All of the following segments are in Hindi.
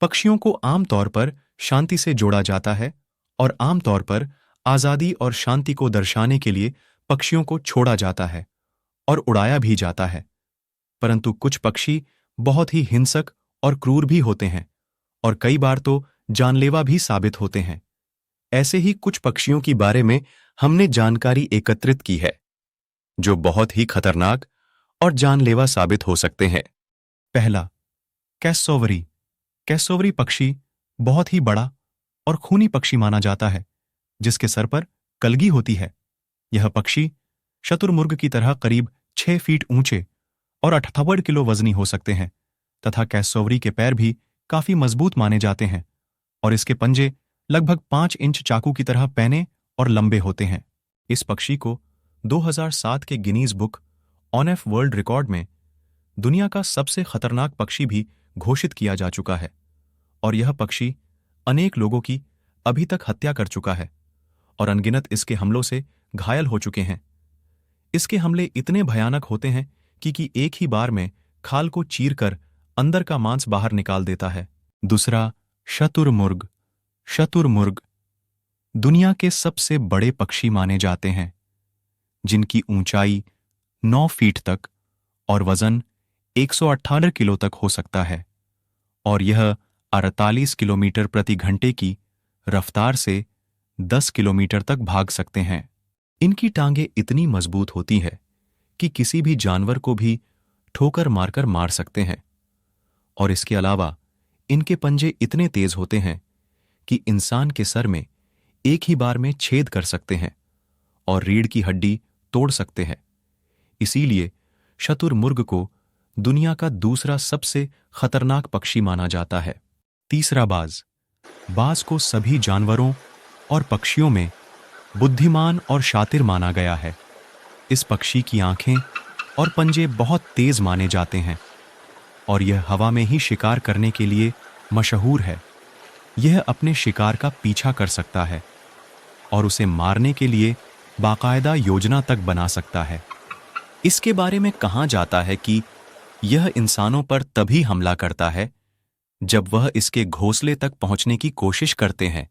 पक्षियों को आमतौर पर शांति से जोड़ा जाता है और आमतौर पर आज़ादी और शांति को दर्शाने के लिए पक्षियों को छोड़ा जाता है और उड़ाया भी जाता है। परंतु कुछ पक्षी बहुत ही हिंसक और क्रूर भी होते हैं और कई बार तो जानलेवा भी साबित होते हैं। ऐसे ही कुछ पक्षियों के बारे में हमने जानकारी एकत्रित की है जो बहुत ही खतरनाक और जानलेवा साबित हो सकते हैं। पहला, कैसोवरी। कैसोवरी पक्षी बहुत ही बड़ा और खूनी पक्षी माना जाता है जिसके सर पर कलगी होती है। यह पक्षी शतुरमुर्ग की तरह करीब 6 फीट ऊंचे और 58 किलो वजनी हो सकते हैं तथा कैसोवरी के पैर भी काफी मजबूत माने जाते हैं और इसके पंजे लगभग 5 इंच चाकू की तरह पैने और लंबे होते हैं। इस पक्षी को 2007 के Guinness book of world record में दुनिया का सबसे खतरनाक पक्षी भी घोषित किया जा चुका है और यह पक्षी अनेक लोगों की अभी तक हत्या कर चुका है और अनगिनत इसके हमलों से घायल हो चुके हैं। इसके हमले इतने भयानक होते हैं कि एक ही बार में खाल को चीरकर अंदर का मांस बाहर निकाल देता है। दूसरा, शतुरमुर्ग। शतुरमुर्ग दुनिया के सबसे बड़े पक्षी माने जाते हैं जिनकी ऊंचाई 9 फीट तक और वजन 118 किलो तक हो सकता है और यह 48 किलोमीटर प्रति घंटे की रफ्तार से 10 किलोमीटर तक भाग सकते हैं। इनकी टांगें इतनी मजबूत होती है कि किसी भी जानवर को भी ठोकर मारकर मार सकते हैं और इसके अलावा इनके पंजे इतने तेज होते हैं कि इंसान के सर में एक ही बार में छेद कर सकते हैं और रीढ़ की हड्डी तोड़ सकते हैं। इसीलिए शतुरमुर्ग को दुनिया का दूसरा सबसे खतरनाक पक्षी माना जाता है। तीसरा, बाज। बाज को सभी जानवरों और पक्षियों में बुद्धिमान और शातिर माना गया है। इस पक्षी की आंखें और पंजे बहुत तेज माने जाते हैं और यह हवा में ही शिकार करने के लिए मशहूर है। यह अपने शिकार का पीछा कर सकता है और उसे मारने के लिए बाकायदा योजना तक बना सकता है। इसके बारे में कहा जाता है कि यह इंसानों पर तभी हमला करता है जब वह इसके घोंसले तक पहुंचने की कोशिश करते हैं,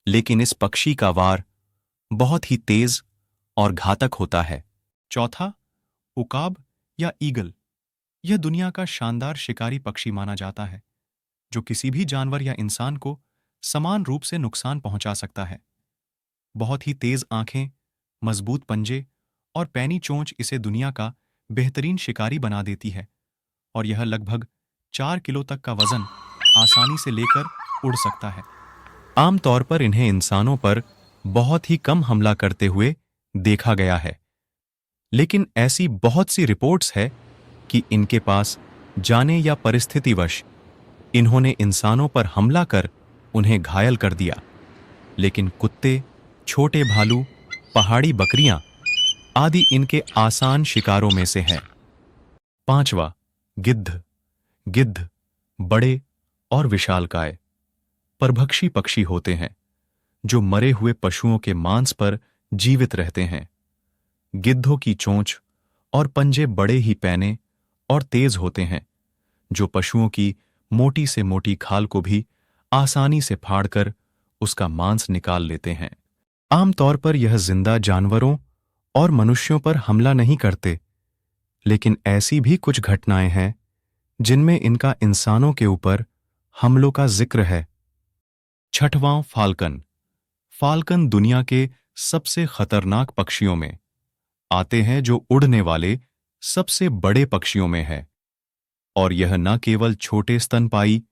लेकिन इस पक्षी का वार बहुत ही तेज और घातक होता है। चौथा, उकाब या ईगल। यह दुनिया का शानदार शिकारी पक्षी माना जाता है जो किसी भी जानवर या इंसान को समान रूप से नुकसान पहुंचा सकता है। बहुत ही तेज आंखें, मजबूत पंजे और पैनी चोंच इसे दुनिया का बेहतरीन शिकारी बना देती है और यह लगभग 4 किलो तक का वजन आसानी से लेकर उड़ सकता है। आमतौर पर इन्हें इंसानों पर बहुत ही कम हमला करते हुए देखा गया है, लेकिन ऐसी बहुत सी रिपोर्ट्स है कि इनके पास जाने या परिस्थितिवश इन्होंने इंसानों पर हमला कर उन्हें घायल कर दिया। लेकिन कुत्ते, छोटे भालू, पहाड़ी बकरियां आदि इनके आसान शिकारों में से हैं। पांचवा, गिद्ध। गिद्ध बड़े और विशालकाय परभक्षी पक्षी होते हैं जो मरे हुए पशुओं के मांस पर जीवित रहते हैं। गिद्धों की चोंच और पंजे बड़े ही पैने और तेज होते हैं जो पशुओं की मोटी से मोटी खाल को भी आसानी से फाड़कर उसका मांस निकाल लेते हैं। आमतौर पर यह जिंदा जानवरों और मनुष्यों पर हमला नहीं करते, लेकिन ऐसी भी कुछ घटनाएं हैं जिनमें इनका इंसानों के ऊपर हमलों का जिक्र है। छठवां, फाल्कन। फाल्कन दुनिया के सबसे खतरनाक पक्षियों में आते हैं जो उड़ने वाले सबसे बड़े पक्षियों में है और यह न केवल छोटे स्तनपाई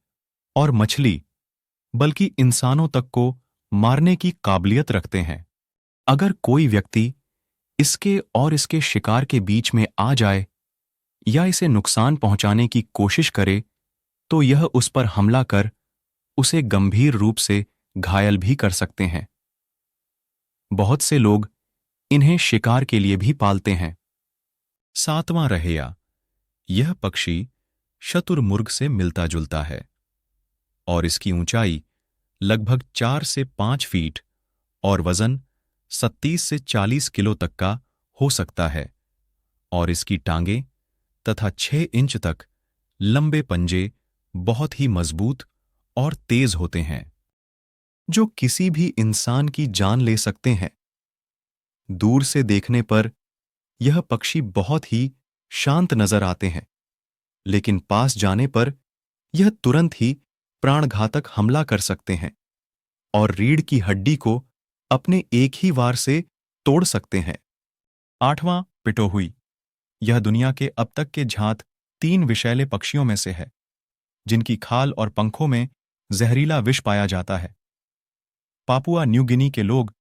और मछली बल्कि इंसानों तक को मारने की काबिलियत रखते हैं। अगर कोई व्यक्ति इसके और इसके शिकार के बीच में आ जाए या इसे नुकसान पहुंचाने की कोशिश करे तो यह उस पर हमला कर उसे गंभीर रूप से घायल भी कर सकते हैं। बहुत से लोग इन्हें शिकार के लिए भी पालते हैं। सातवां, रहेया। यह पक्षी शतुरमुर्ग से मिलता जुलता है और इसकी ऊंचाई लगभग 4 से 5 फीट और वजन 37 से 40 किलो तक का हो सकता है और इसकी टांगें तथा 6 इंच तक लंबे पंजे बहुत ही मजबूत और तेज होते हैं, जो किसी भी इंसान की जान ले सकते हैं। दूर से देखने पर यह पक्षी बहुत ही शांत नजर आते हैं, लेकिन पास जाने पर यह तुरंत ही प्राणघातक हमला कर सकते हैं और रीढ़ की हड्डी को अपने एक ही वार से तोड़ सकते हैं। 8वां पिटोहुई। यह दुनिया के अब तक के ज्ञात 3 विषैले पक्षियों में से है, जिनकी खाल और पंखों में जहरीला विष पाया जाता है। पापुआ न्यू गिनी के लोग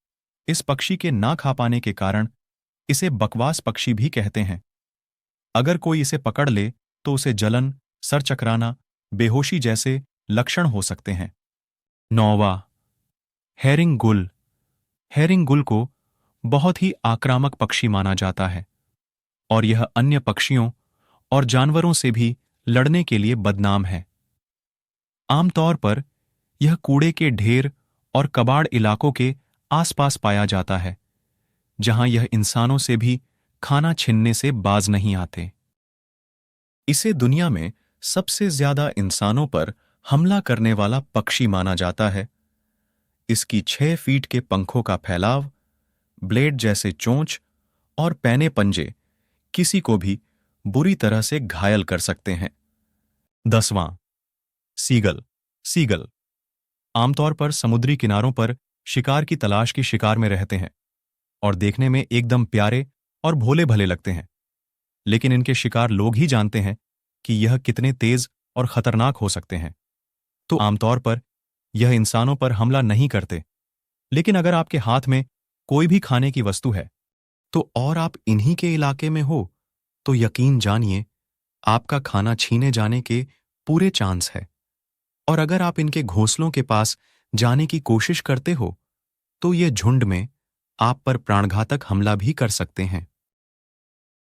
इस पक्षी के ना खा पाने के कारण इसे बकवास पक्षी भी कहते हैं। अगर कोई इसे पकड़ ले तो उसे जलन, सर चकराना, बेहोशी जैसे लक्षण हो सकते हैं। 9वां हैरिंग गुल। हैरिंग गुल को बहुत ही आक्रामक पक्षी माना जाता है और यह अन्य पक्षियों और जानवरों से भी लड़ने के लिए बदनाम है। आमतौर पर यह कूड़े के ढेर और कबाड़ इलाकों के आसपास पाया जाता है, जहां यह इंसानों से भी खाना छीनने से बाज नहीं आते। इसे दुनिया में सबसे ज्यादा इंसानों पर हमला करने वाला पक्षी माना जाता है। इसकी 6 फीट के पंखों का फैलाव, ब्लेड जैसे चोंच और पैने पंजे किसी को भी बुरी तरह से घायल कर सकते हैं। 10वां सीगल। सीगल आमतौर पर समुद्री किनारों पर शिकार की तलाश की शिकार में रहते हैं और देखने में एकदम प्यारे और भोले भले लगते हैं, लेकिन इनके शिकार लोग ही जानते हैं कि यह कितने तेज और खतरनाक हो सकते हैं। तो आमतौर पर यह इंसानों पर हमला नहीं करते, लेकिन अगर आपके हाथ में कोई भी खाने की वस्तु है तो और आप इन्हीं के इलाके में हो, तो यकीन जानिए आपका खाना छीने जाने के पूरे चांस है। और अगर आप इनके घोंसलों के पास जाने की कोशिश करते हो तो ये झुंड में आप पर प्राणघातक हमला भी कर सकते हैं।